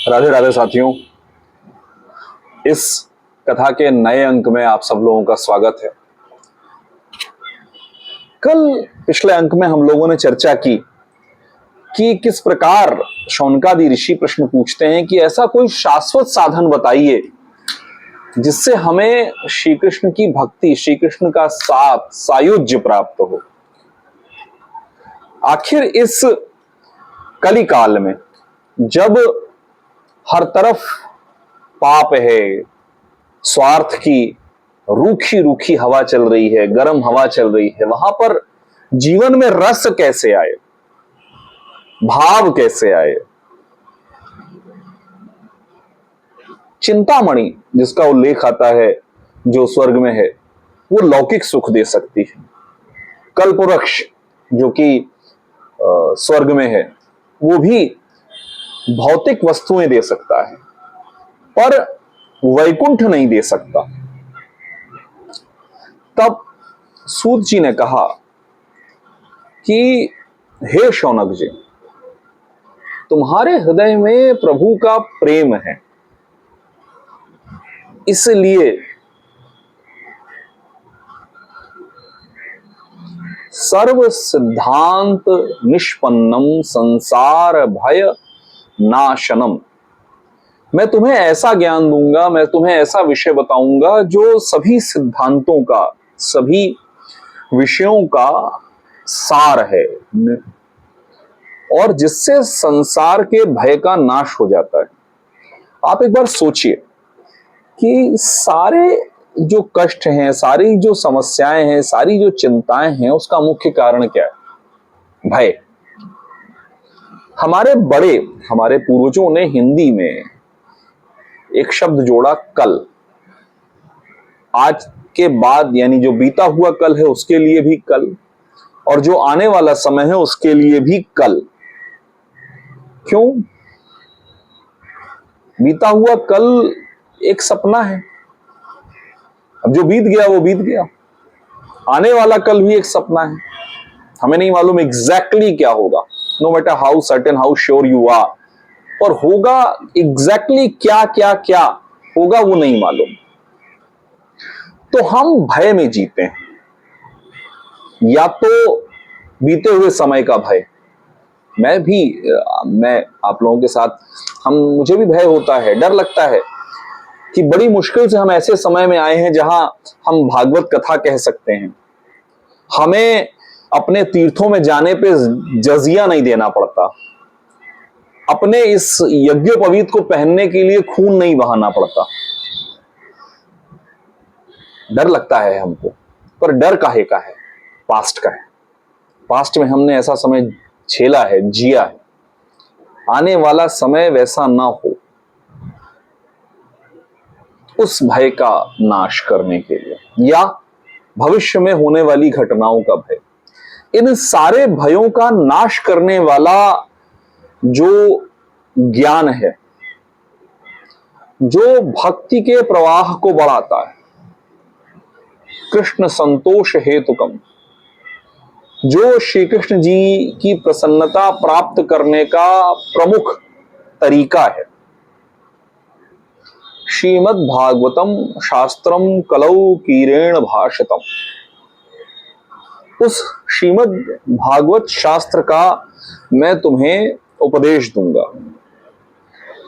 राधे राधे साथियों, इस कथा के नए अंक में आप सब लोगों का स्वागत है। कल पिछले अंक में हम लोगों ने चर्चा की कि किस प्रकार शौनकादि ऋषि प्रश्न पूछते हैं कि ऐसा कोई शाश्वत साधन बताइए जिससे हमें श्री कृष्ण की भक्ति, श्री कृष्ण का साथ, सायुज्य प्राप्त हो। आखिर इस कली काल में जब हर तरफ पाप है, स्वार्थ की रूखी रूखी हवा चल रही है, गर्म हवा चल रही है, वहां पर जीवन में रस कैसे आए, भाव कैसे आए। चिंतामणि जिसका उल्लेख आता है जो स्वर्ग में है, वो लौकिक सुख दे सकती है। कल्पवृक्ष जो कि स्वर्ग में है, वो भी भौतिक वस्तुएं दे सकता है, पर वैकुंठ नहीं दे सकता। तब सूत जी ने कहा कि हे शौनक जी, तुम्हारे हृदय में प्रभु का प्रेम है, इसलिए सर्व सिद्धांत निष्पन्नम संसार भय नाशनम, मैं तुम्हें ऐसा ज्ञान दूंगा, मैं तुम्हें ऐसा विषय बताऊंगा जो सभी सिद्धांतों का, सभी विषयों का सार है और जिससे संसार के भय का नाश हो जाता है। आप एक बार सोचिए कि सारे जो कष्ट हैं, सारी जो समस्याएं हैं, सारी जो चिंताएं हैं, उसका मुख्य कारण क्या है? भय। हमारे पूर्वजों ने हिंदी में एक शब्द जोड़ा, कल। आज के बाद यानी जो बीता हुआ कल है उसके लिए भी कल, और जो आने वाला समय है उसके लिए भी कल। क्यों? बीता हुआ कल एक सपना है, अब जो बीत गया वो बीत गया। आने वाला कल भी एक सपना है, हमें नहीं मालूम एग्जैक्टली क्या होगा, no matter how certain, how sure you are, और होगा एग्जैक्टली क्या क्या क्या होगा वो नहीं मालूम। तो हम भय में जीते हैं, या तो बीते हुए समय का भय। मैं आप लोगों के साथ मुझे भी भय होता है, डर लगता है कि बड़ी मुश्किल से हम ऐसे समय में आए हैं जहां हम भागवत कथा कह सकते हैं, हमें अपने तीर्थों में जाने पे जजिया नहीं देना पड़ता, अपने इस यज्ञोपवीत को पहनने के लिए खून नहीं बहाना पड़ता। डर लगता है हमको, पर डर काहे का है? पास्ट का है। पास्ट में हमने ऐसा समय झेला है, जिया है। आने वाला समय वैसा ना हो, उस भय का नाश करने के लिए, या भविष्य में होने वाली घटनाओं का भय, इन सारे भयों का नाश करने वाला जो ज्ञान है, जो भक्ति के प्रवाह को बढ़ाता है, कृष्ण संतोष हेतुकम, जो श्री कृष्ण जी की प्रसन्नता प्राप्त करने का प्रमुख तरीका है, श्रीमद् भागवतम शास्त्रम कलौ कीरेण भाषितम, उस श्रीमद् भागवत शास्त्र का मैं तुम्हें उपदेश दूंगा।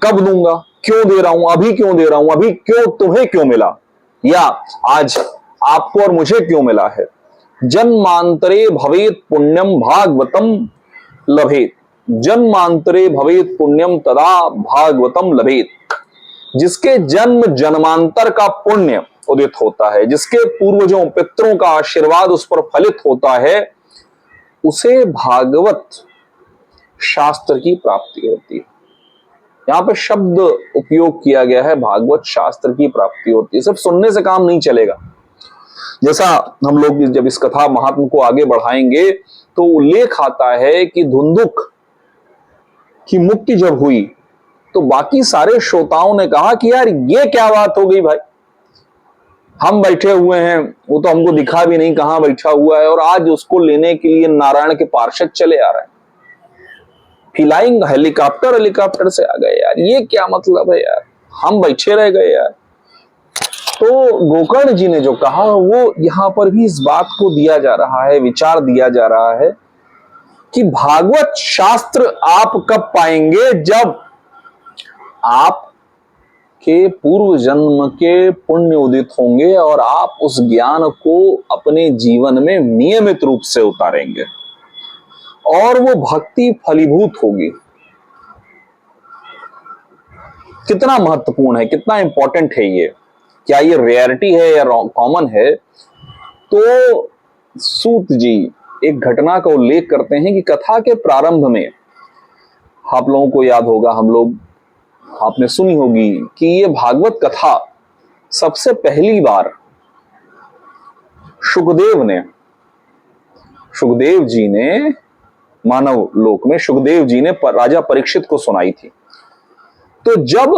कब दूंगा? क्यों दे रहा हूं? अभी क्यों दे रहा हूं? अभी क्यों? तुम्हें क्यों मिला, या आज आपको और मुझे क्यों मिला है? जन्मांतरे भवेत पुण्यम भागवतम लभेत, जन्मांतरे भवेत पुण्यम तदा भागवतम लभेत। जिसके जन्म जन्मांतर का पुण्य उदित होता है, जिसके पूर्वजों पितरों का आशीर्वाद उस पर फलित होता है, उसे भागवत शास्त्र की प्राप्ति होती है। यहां पर शब्द उपयोग किया गया है, भागवत शास्त्र की प्राप्ति होती है। सिर्फ सुनने से काम नहीं चलेगा। जैसा हम लोग जब इस कथा महात्म को आगे बढ़ाएंगे तो उल्लेख आता है कि धुंधुक की मुक्ति जब हुई तो बाकी सारे श्रोताओं ने कहा कि यार ये क्या बात हो गई भाई, हम बैठे हुए हैं, वो तो हमको दिखा भी नहीं कहां बैठा हुआ है, और आज उसको लेने के लिए नारायण के पार्षद चले आ रहे हैं। फ्लाइंग हेलीकॉप्टर से आ गए यार, ये क्या मतलब है यार, हम बैठे रह गए यार। तो गोकर्ण जी ने जो कहा वो यहां पर भी इस बात को दिया जा रहा है, विचार दिया जा रहा है कि भागवत शास्त्र आप कब पाएंगे, जब आप के पूर्व जन्म के पुण्य उदित होंगे और आप उस ज्ञान को अपने जीवन में नियमित रूप से उतारेंगे और वो भक्ति फलीभूत होगी। कितना महत्वपूर्ण है, कितना इंपॉर्टेंट है ये, क्या ये रेयरिटी है या कॉमन है? तो सूत जी एक घटना का उल्लेख करते हैं कि कथा के प्रारंभ में, आप लोगों को याद होगा, आपने सुनी होगी कि ये भागवत कथा सबसे पहली बार सुखदेव जी ने मानव लोक में सुखदेव जी ने राजा परीक्षित को सुनाई थी। तो जब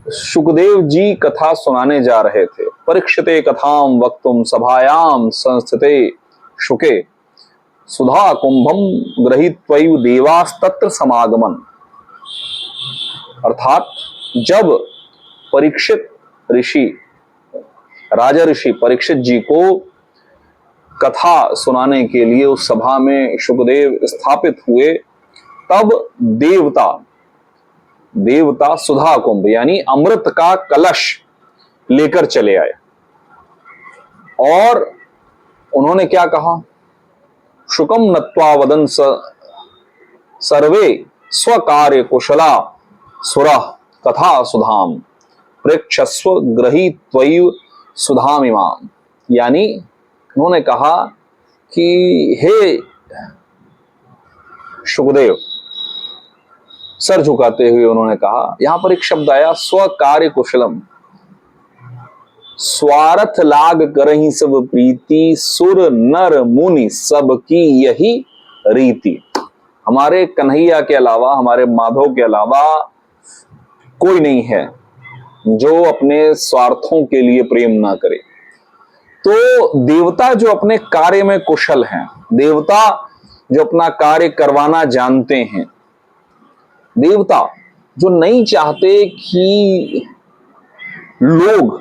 सुखदेव जी कथा सुनाने जा रहे थे, परीक्षिते कथाम वक्तुम सभायाम संस्थिते शुके सुधा कुंभम गृहीत्वैव देवास्तत्र समागमन, अर्थात जब परीक्षित ऋषि, राजा ऋषि परीक्षित जी को कथा सुनाने के लिए उस सभा में सुखदेव स्थापित हुए, तब देवता सुधा कुंभ यानी अमृत का कलश लेकर चले आए और उन्होंने क्या कहा, शुकम नत्वा वदन सर्वे स्वकार्य कुशला सुरा कथा सुधाम प्रेक्षस्व गृहीत्वैव सुधामिमाम, यानी उन्होंने कहा कि हे सुखदेव, सर झुकाते हुए उन्होंने कहा, यहां पर एक शब्द आया स्व कार्य कुशलम, स्वार्थ लाग करहि सब प्रीति, सुर नर मुनि सबकी यही रीति। हमारे कन्हैया के अलावा, हमारे माधव के अलावा कोई नहीं है जो अपने स्वार्थों के लिए प्रेम ना करे। तो देवता जो अपने कार्य में कुशल हैं, देवता जो अपना कार्य करवाना जानते हैं, देवता जो नहीं चाहते कि लोग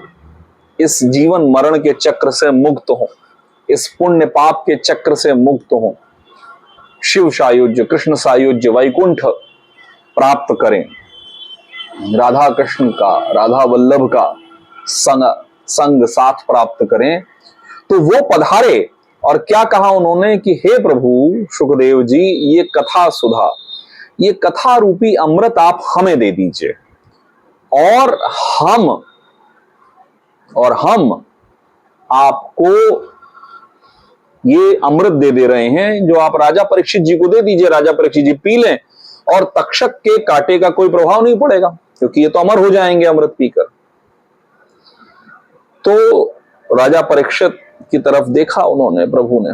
इस जीवन मरण के चक्र से मुक्त हो, इस पुण्य पाप के चक्र से मुक्त हो, शिव सायुज्य, कृष्ण सायुज्य, वैकुंठ प्राप्त करें, राधा कृष्ण का, राधा वल्लभ का संग साथ प्राप्त करें, तो वो पधारे। और क्या कहा उन्होंने कि हे प्रभु सुखदेव जी, ये कथा सुधा, ये कथा रूपी अमृत आप हमें दे दीजिए और हम आपको ये अमृत दे रहे हैं जो आप राजा परीक्षित जी को दे दीजिए, राजा परीक्षित जी पी लें और तक्षक के कांटे का कोई प्रभाव नहीं पड़ेगा, क्योंकि ये तो अमर हो जाएंगे अमृत पीकर। तो राजा परीक्षित की तरफ देखा उन्होंने, प्रभु ने,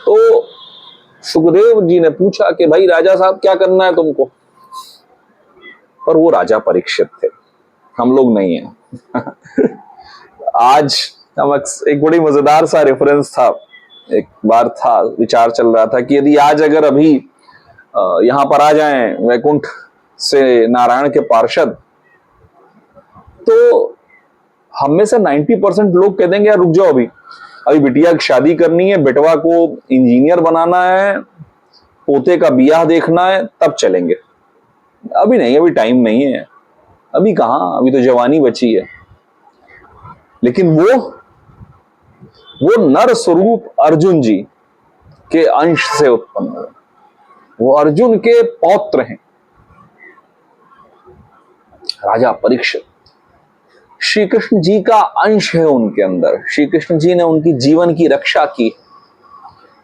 तो सुखदेव जी ने पूछा कि भाई राजा साहब क्या करना है तुमको? पर वो राजा परीक्षित थे, हम लोग नहीं हैं। आज हम एक बड़ी मजेदार सा रेफरेंस था, एक बार था, विचार चल रहा था कि यदि आज अगर अभी यहां पर आ जाएं वैकुंठ से नारायण के पार्षद, तो हम में से 90% लोग कह देंगे यार रुक जाओ, अभी बिटिया की शादी करनी है, बेटवा को इंजीनियर बनाना है, पोते का बियाह देखना है, तब चलेंगे। अभी नहीं, अभी टाइम नहीं है, अभी कहां, अभी तो जवानी बची है। लेकिन वो नर स्वरूप अर्जुन जी के अंश से उत्पन्न हुए, वो अर्जुन के पौत्र हैं, राजा परीक्षित। श्री कृष्ण जी का अंश है उनके अंदर, श्री कृष्ण जी ने उनकी जीवन की रक्षा की,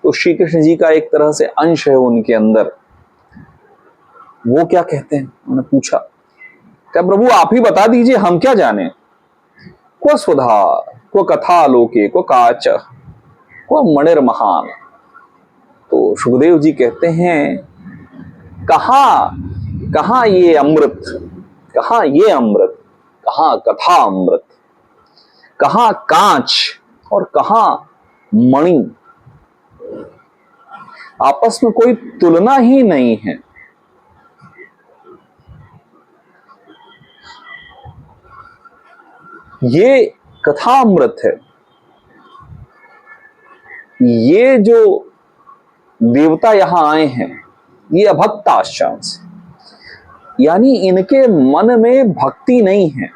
तो श्री कृष्ण जी का एक तरह से अंश है उनके अंदर। वो क्या कहते हैं, उन्होंने पूछा, क्या प्रभु आप ही बता दीजिए, हम क्या जाने, को सुधा को कथा लोके को काच को मणिर महान। तो सुखदेव जी कहते हैं, कहां ये अमृत, कहां ये अमृत, कहां कथा अमृत, कहां कांच और कहां मणि। आपस में कोई तुलना ही नहीं है। ये कथामृत है। ये जो देवता यहां आए हैं, ये अभक्ताश्चांस, यानी इनके मन में भक्ति नहीं है।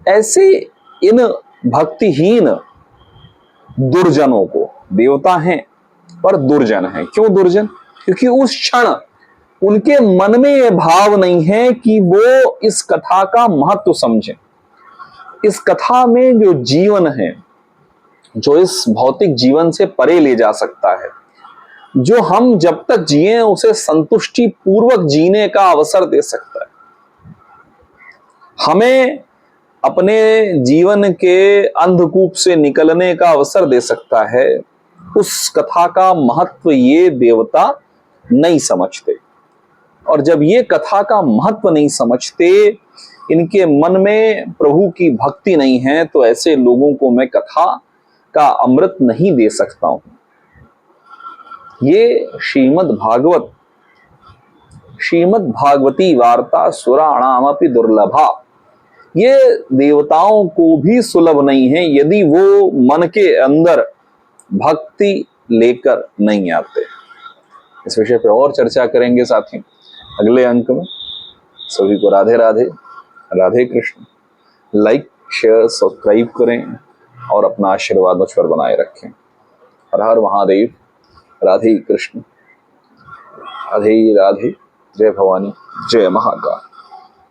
ऐसे इन भक्तिहीन दुर्जनों को, देवता हैं पर दुर्जन हैं। क्यों दुर्जन? क्योंकि उस क्षण उनके मन में यह भाव नहीं है कि वो इस कथा का महत्व समझें। इस कथा में जो जीवन है, जो इस भौतिक जीवन से परे ले जा सकता है, जो हम जब तक जिए उसे संतुष्टि पूर्वक जीने का अवसर दे सकता है, हमें अपने जीवन के अंधकूप से निकलने का अवसर दे सकता है, उस कथा का महत्व ये देवता नहीं समझते। और जब ये कथा का महत्व नहीं समझते, इनके मन में प्रभु की भक्ति नहीं है, तो ऐसे लोगों को मैं कथा का अमृत नहीं दे सकता हूं। ये श्रीमद् भागवती वार्ता सुराणामपि दुर्लभा, ये देवताओं को भी सुलभ नहीं है यदि वो मन के अंदर भक्ति लेकर नहीं आते। इस विषय पर और चर्चा करेंगे साथियों अगले अंक में। सभी को Radhe Radhe, Radhe Krishna. Like, share, subscribe करें और अपना आशीर्वाद मुझ पर बनाए रखें। हर हर महादेव। राधे कृष्ण, राधे राधे। जय भवानी, जय महाकाल।